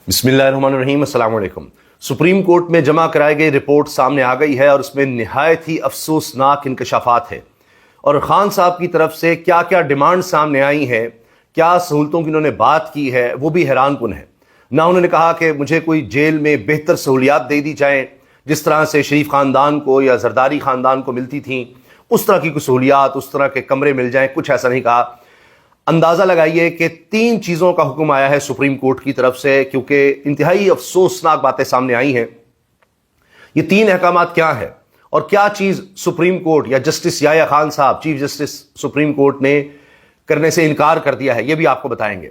بسم اللہ الرحمن الرحیم۔ السلام علیکم۔ سپریم کورٹ میں جمع کرائے گئی رپورٹ سامنے آ گئی ہے اور اس میں نہایت ہی افسوسناک انکشافات ہیں، اور خان صاحب کی طرف سے کیا کیا ڈیمانڈ سامنے آئی ہیں، کیا سہولتوں کی انہوں نے بات کی ہے، وہ بھی حیران کن ہے۔ نہ انہوں نے کہا کہ مجھے کوئی جیل میں بہتر سہولیات دے دی جائیں جس طرح سے شریف خاندان کو یا زرداری خاندان کو ملتی تھیں، اس طرح کی کوئی سہولیات، اس طرح کے کمرے مل جائیں، کچھ ایسا نہیں کہا۔ اندازہ لگائیے کہ 3 چیزوں کا حکم آیا ہے سپریم کورٹ کی طرف سے، کیونکہ انتہائی افسوسناک باتیں سامنے آئی ہیں۔ یہ 3 احکامات کیا ہیں اور کیا چیز سپریم کورٹ یا جسٹس یحییٰ خان صاحب، چیف جسٹس سپریم کورٹ نے کرنے سے انکار کر دیا ہے، یہ بھی آپ کو بتائیں گے۔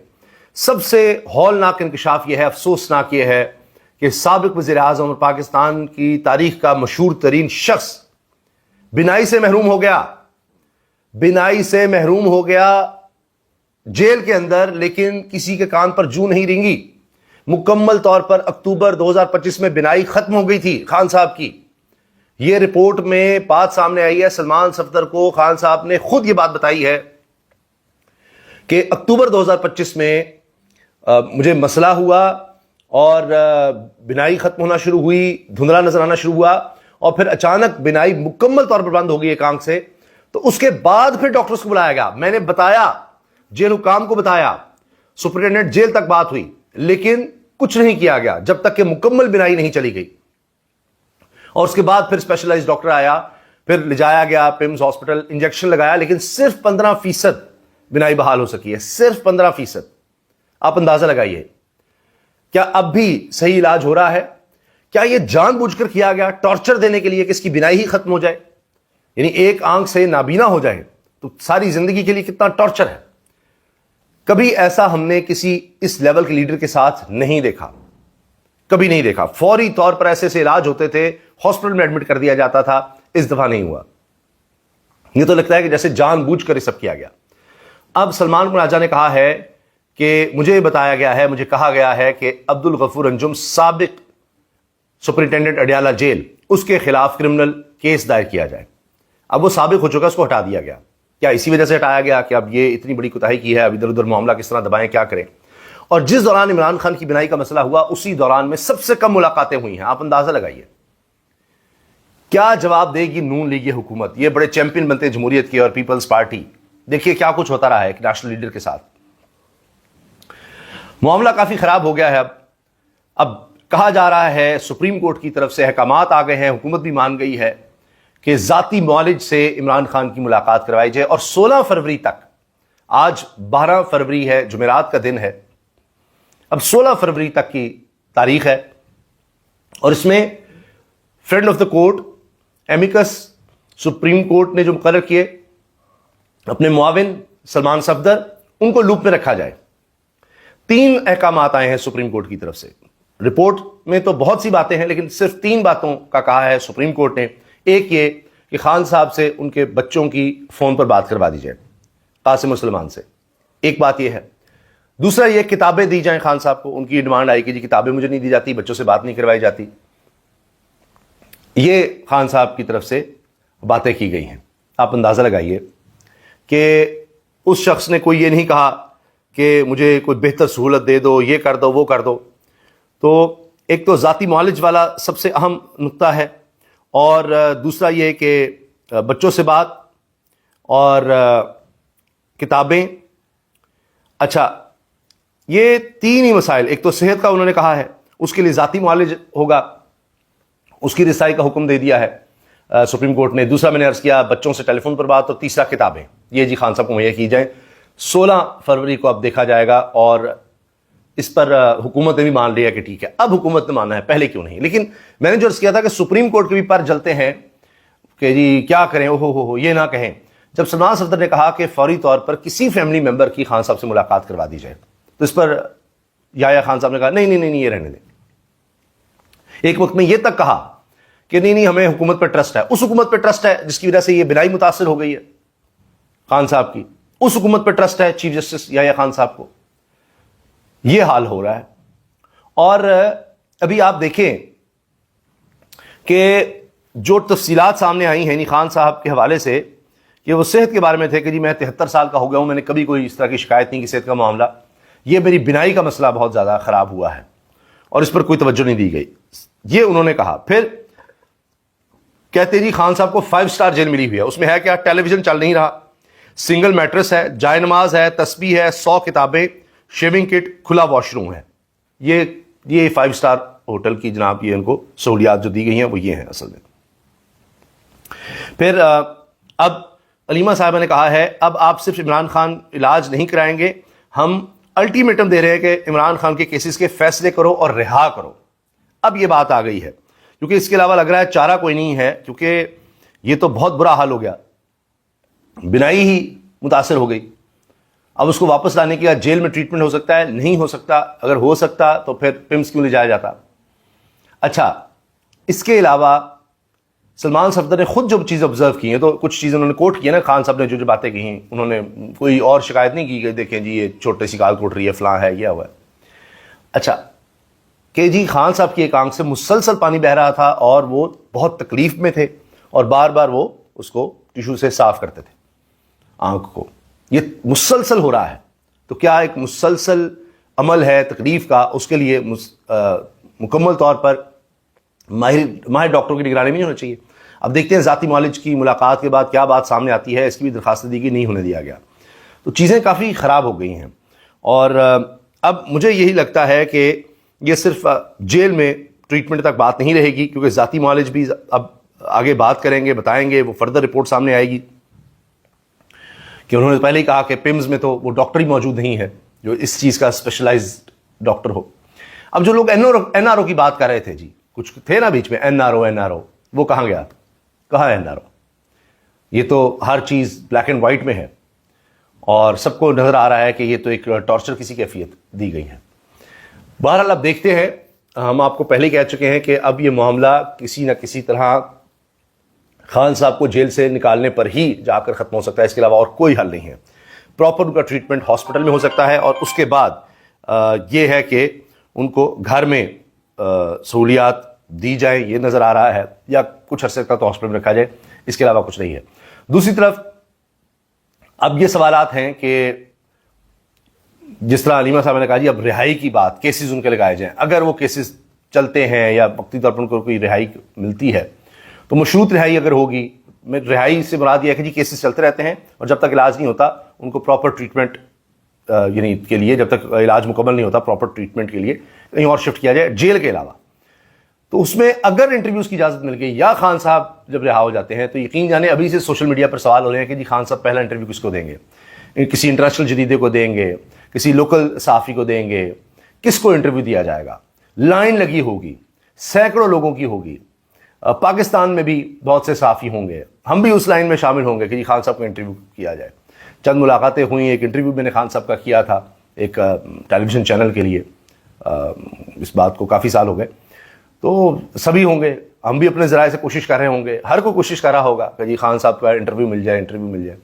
سب سے ہولناک انکشاف یہ ہے، افسوسناک یہ ہے کہ سابق وزیر اعظم اور پاکستان کی تاریخ کا مشہور ترین شخص بینائی سے محروم ہو گیا، بینائی سے محروم ہو گیا جیل کے اندر، لیکن کسی کے کان پر جوں نہیں رینگی۔ مکمل طور پر اکتوبر 2025 میں بینائی ختم ہو گئی تھی خان صاحب کی۔ یہ رپورٹ میں بات سامنے آئی ہے، سلمان صفدر کو خان صاحب نے خود یہ بات بتائی ہے کہ اکتوبر 2025 میں مجھے مسئلہ ہوا اور بینائی ختم ہونا شروع ہوئی، دھندلا نظر آنا شروع ہوا، اور پھر اچانک بینائی مکمل طور پر بند ہو گئی ایک آنکھ سے۔ تو اس کے بعد پھر ڈاکٹرز کو بلایا گیا، میں نے بتایا، جیل حکام کو بتایا، سپرنٹینڈنٹ جیل تک بات ہوئی، لیکن کچھ نہیں کیا گیا جب تک کہ مکمل بینائی نہیں چلی گئی۔ اور اس کے بعد پھر اسپیشلائزڈ ڈاکٹر آیا، پھر لے جایا گیا پیمز ہاسپٹل، انجیکشن لگایا، لیکن صرف 15% بینائی بحال ہو سکی ہے، صرف 15%۔ آپ اندازہ لگائیے، کیا اب بھی صحیح علاج ہو رہا ہے؟ کیا یہ جان بوجھ کر کیا گیا ٹارچر دینے کے لیے کہ اس کی بینائی ہی ختم ہو جائے؟ یعنی ایک آنکھ سے نابینا ہو جائے تو ساری زندگی کے لیے کتنا ٹارچر ہے۔ کبھی ایسا ہم نے کسی اس لیول کے لیڈر کے ساتھ نہیں دیکھا، کبھی نہیں دیکھا۔ فوری طور پر ایسے علاج ہوتے تھے، ہاسپٹل میں ایڈمٹ کر دیا جاتا تھا، اس دفعہ نہیں ہوا۔ یہ تو لگتا ہے کہ جیسے جان بوجھ کر یہ سب کیا گیا۔ اب سلمان مراجہ نے کہا ہے کہ مجھے بتایا گیا ہے، مجھے کہا گیا ہے کہ عبدالغفور انجم سابق سپرنٹینڈنٹ اڈیالہ جیل، اس کے خلاف کرمنل کیس دائر کیا جائے۔ اب وہ سابق ہو چکا، اس کو ہٹا دیا گیا۔ کیا اسی وجہ سے ہٹایا گیا کہ اب یہ اتنی بڑی کوتاہی کی ہے، اب ادھر ادھر معاملہ کس طرح دبائیں، کیا کریں؟ اور جس دوران عمران خان کی بینائی کا مسئلہ ہوا، اسی دوران میں سب سے کم ملاقاتیں ہوئی ہیں۔ آپ اندازہ لگائیے کیا جواب دے گی نون لیگ حکومت۔ یہ بڑے چیمپئن بنتے ہیں جمہوریت کے اور پیپلز پارٹی، دیکھیے کیا کچھ ہوتا رہا ہے ایک نیشنل لیڈر کے ساتھ۔ معاملہ کافی خراب ہو گیا ہے۔ اب کہا جا رہا ہے سپریم کورٹ کی طرف سے احکامات آ گئے ہیں، حکومت بھی مان گئی ہے کہ ذاتی معالج سے عمران خان کی ملاقات کروائی جائے، اور 16 فروری تک، آج 12 فروری ہے، جمعرات کا دن ہے، اب 16 فروری تک کی تاریخ ہے، اور اس میں friend of the court, amicus supreme court نے جو مقرر کیے، اپنے معاون سلمان صفدر، ان کو لوپ میں رکھا جائے۔ 3 احکامات آئے ہیں سپریم کورٹ کی طرف سے۔ رپورٹ میں تو بہت سی باتیں ہیں، لیکن صرف 3 باتوں کا کہا ہے سپریم کورٹ نے۔ ایک یہ کہ خان صاحب سے ان کے بچوں کی فون پر بات کروا دی جائے، قاسم اور سلمان سے، ایک بات یہ ہے۔ دوسرا یہ کتابیں دی جائیں خان صاحب کو، ان کی ڈیمانڈ آئی کہ جی کتابیں مجھے نہیں دی جاتی، بچوں سے بات نہیں کروائی جاتی۔ یہ خان صاحب کی طرف سے باتیں کی گئی ہیں۔ آپ اندازہ لگائیے کہ اس شخص نے کوئی یہ نہیں کہا کہ مجھے کوئی بہتر سہولت دے دو، یہ کر دو، وہ کر دو۔ تو ایک تو ذاتی معالج والا سب سے اہم نقطہ ہے، اور دوسرا یہ کہ بچوں سے بات اور کتابیں۔ اچھا، یہ 3 ہی مسائل۔ ایک تو صحت کا انہوں نے کہا ہے، اس کے لیے ذاتی معالج ہوگا، اس کی رسائی کا حکم دے دیا ہے سپریم کورٹ نے۔ دوسرا میں نے عرض کیا بچوں سے ٹیلی فون پر بات، اور تیسرا کتابیں، یہ جی خان صاحب کو مہیا کی جائیں۔ 16 فروری کو اب دیکھا جائے گا، اور اس پر حکومت نے بھی مان لیا کہ ٹھیک ہے، اب حکومت نے مانا ہے، پہلے کیوں نہیں؟ لیکن میں نے جو عرض کیا تھا کہ سپریم کورٹ کے بھی پر جلتے ہیں کہ جی کیا کریں، ہو یہ نہ کہیں۔ جب سلمان صفدر نے کہا کہ فوری طور پر کسی فیملی ممبر کی خان صاحب سے ملاقات کروا دی جائے، تو اس پر یحییٰ خان صاحب نے کہا نہیں یہ رہنے دیں۔ ایک وقت میں یہ تک کہا کہ نہیں ہمیں حکومت پر ٹرسٹ ہے، اس حکومت پر ٹرسٹ ہے جس کی وجہ سے یہ بینائی متاثر ہو گئی ہے خان صاحب کی، اس حکومت پر ٹرسٹ ہے چیف جسٹس یحییٰ خان صاحب کو۔ یہ حال ہو رہا ہے۔ اور ابھی آپ دیکھیں کہ جو تفصیلات سامنے آئی ہیں خان صاحب کے حوالے سے، کہ وہ صحت کے بارے میں تھے کہ جی میں 73 سال کا ہو گیا ہوں، میں نے کبھی کوئی اس طرح کی شکایت نہیں کی صحت کا معاملہ، یہ میری بینائی کا مسئلہ بہت زیادہ خراب ہوا ہے، اور اس پر کوئی توجہ نہیں دی گئی. یہ انہوں نے کہا. پھر کہتے جی خان صاحب کو 5 اسٹار جیل ملی ہوئی ہے. اس میں ہے کیا؟ ٹیلی ویژن چل نہیں رہا, سنگل میٹرس ہے, جائے نماز ہے, تسبیح ہے, 100 کتابیں, شیونگ کٹ, کھلا واش روم ہے. یہ 5 اسٹار ہوٹل کی جناب یہ ان کو سہولیات جو دی گئی ہیں وہ یہ ہیں اصل میں. پھر اب علیمہ صاحبہ نے کہا ہے اب آپ صرف عمران خان علاج نہیں کرائیں گے, ہم الٹیمیٹم دے رہے ہیں کہ عمران خان کے کیسز کے فیصلے کرو اور رہا کرو. اب یہ بات آ گئی ہے کیونکہ اس کے علاوہ لگ رہا ہے چارہ کوئی نہیں ہے, کیونکہ یہ تو بہت برا حال ہو گیا, بنائی ہی متاثر ہو گئی. اب اس کو واپس لانے کی جیل میں ٹریٹمنٹ ہو سکتا ہے, نہیں ہو سکتا. اگر ہو سکتا تو پھر پمس کیوں لے جایا جاتا. اچھا, اس کے علاوہ سلمان صفدر نے خود جو چیزیں آبزرو کی ہیں, تو کچھ چیزیں انہوں نے کوٹ کی نا, خان صاحب نے جو باتیں کہی ہیں, انہوں نے کوئی اور شکایت نہیں کی کہ دیکھیں جی یہ چھوٹے سی گال کوٹ رہی ہے, فلاں ہے, یہ ہوا ہے. اچھا کہ جی خان صاحب کی ایک آنکھ سے مسلسل پانی بہ رہا تھا اور وہ بہت تکلیف میں تھے اور بار بار وہ اس کو ٹیشو سے صاف کرتے تھے آنکھ کو. یہ مسلسل ہو رہا ہے, تو کیا ایک مسلسل عمل ہے تکلیف کا, اس کے لیے مکمل طور پر ماہر ڈاکٹروں کی نگرانی نہیں ہونا چاہیے. اب دیکھتے ہیں ذاتی معالج کی ملاقات کے بعد کیا بات سامنے آتی ہے. اس کی بھی درخواست دی گئی, نہیں ہونے دیا گیا. تو چیزیں کافی خراب ہو گئی ہیں. اور اب مجھے یہی لگتا ہے کہ یہ صرف جیل میں ٹریٹمنٹ تک بات نہیں رہے گی, کیونکہ ذاتی معالج بھی اب آگے بات کریں گے, بتائیں گے, وہ فردر رپورٹ سامنے آئے گی کہ انہوں نے پہلے ہی کہا کہ پمز میں تو وہ ڈاکٹر ہی موجود نہیں ہے جو اس چیز کا اسپیشلائزڈ ڈاکٹر ہو. اب جو لوگ این آر او کی بات کر رہے تھے جی, کچھ تھے نا بیچ میں این آر او, وہ کہاں گیا؟ کہاں ہے این آر او؟ یہ تو ہر چیز بلیک اینڈ وائٹ میں ہے اور سب کو نظر آ رہا ہے کہ یہ تو ایک ٹارچر کسی کیفیت دی گئی ہے. بہرحال اب دیکھتے ہیں, ہم آپ کو پہلے کہہ چکے ہیں کہ اب یہ معاملہ کسی نہ کسی طرح خان صاحب کو جیل سے نکالنے پر ہی جا کر ختم ہو سکتا ہے, اس کے علاوہ اور کوئی حل نہیں ہے. پراپر ان کا ٹریٹمنٹ ہاسپٹل میں ہو سکتا ہے, اور اس کے بعد یہ ہے کہ ان کو گھر میں سہولیات دی جائیں, یہ نظر آ رہا ہے, یا کچھ عرصے تک تو ہاسپٹل میں رکھا جائے, اس کے علاوہ کچھ نہیں ہے. دوسری طرف اب یہ سوالات ہیں کہ جس طرح علیمہ صاحب نے کہا جی اب رہائی کی بات, کیسز ان کے لگائے جائیں. اگر وہ کیسز چلتے ہیں یا وقتی طور پر ان کو کوئی رہائی ملتی ہے تو مشروط رہائی اگر ہوگی, میں رہائی سے مراد یہ ہے کہ جی کیسز چلتے رہتے ہیں اور جب تک علاج نہیں ہوتا ان کو پراپر ٹریٹمنٹ یعنی کے لیے, جب تک علاج مکمل نہیں ہوتا پراپر ٹریٹمنٹ کے لیے کہیں اور شفٹ کیا جائے جیل کے علاوہ. تو اس میں اگر انٹرویوز کی اجازت مل گئی یا خان صاحب جب رہا ہو جاتے ہیں تو یقین جانے ابھی سے سوشل میڈیا پر سوال ہو رہے ہیں کہ جی خان صاحب پہلا انٹرویو کس کو دیں گے, کسی انٹرنیشنل جریدے کو دیں گے, کسی لوکل صحافی کو دیں گے, کس کو انٹرویو دیا جائے گا. لائن لگی ہوگی, سینکڑوں لوگوں کی ہوگی, پاکستان میں بھی بہت سے صحافی ہوں گے, ہم بھی اس لائن میں شامل ہوں گے کہ جی خان صاحب کو انٹرویو کیا جائے. چند ملاقاتیں ہوئیں, ایک انٹرویو میں نے خان صاحب کا کیا تھا ایک ٹیلی ویژن چینل کے لیے, اس بات کو کافی سال ہو گئے. تو سبھی ہوں گے, ہم بھی اپنے ذرائع سے کوشش کر رہے ہوں گے, ہر کوئی کوشش کر رہا ہوگا کہ جی خان صاحب کا انٹرویو مل جائے.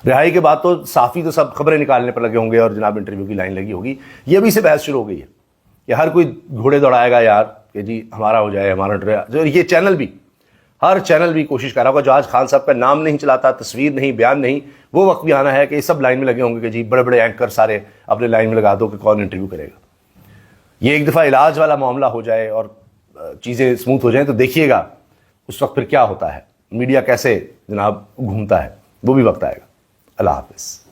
رہائی کے بعد تو صحافی تو سب خبریں نکالنے پر لگے ہوں گے اور جناب انٹرویو کی لائن لگی ہوگی. یہ ابھی سے بحث شروع ہو گئی ہے کہ ہر کوئی گھوڑے دوڑائے گا یار کہ جی ہمارا ہو جائے, ہمارا ڈرا. جو یہ چینل بھی, ہر چینل بھی کوشش کر رہا ہوگا جو آج خان صاحب کا نام نہیں چلاتا, تصویر نہیں, بیان نہیں, وہ وقت بھی آنا ہے کہ یہ سب لائن میں لگے ہوں گے کہ جی بڑے بڑے اینکر سارے اپنے لائن میں لگا دو کہ کون انٹرویو کرے گا. یہ ایک دفعہ علاج والا معاملہ ہو جائے اور چیزیں اسموتھ ہو جائیں تو دیکھیے گا اس وقت پھر کیا ہوتا ہے, میڈیا کیسے جناب گھومتا ہے, وہ بھی وقت آئے گا. اللہ حافظ.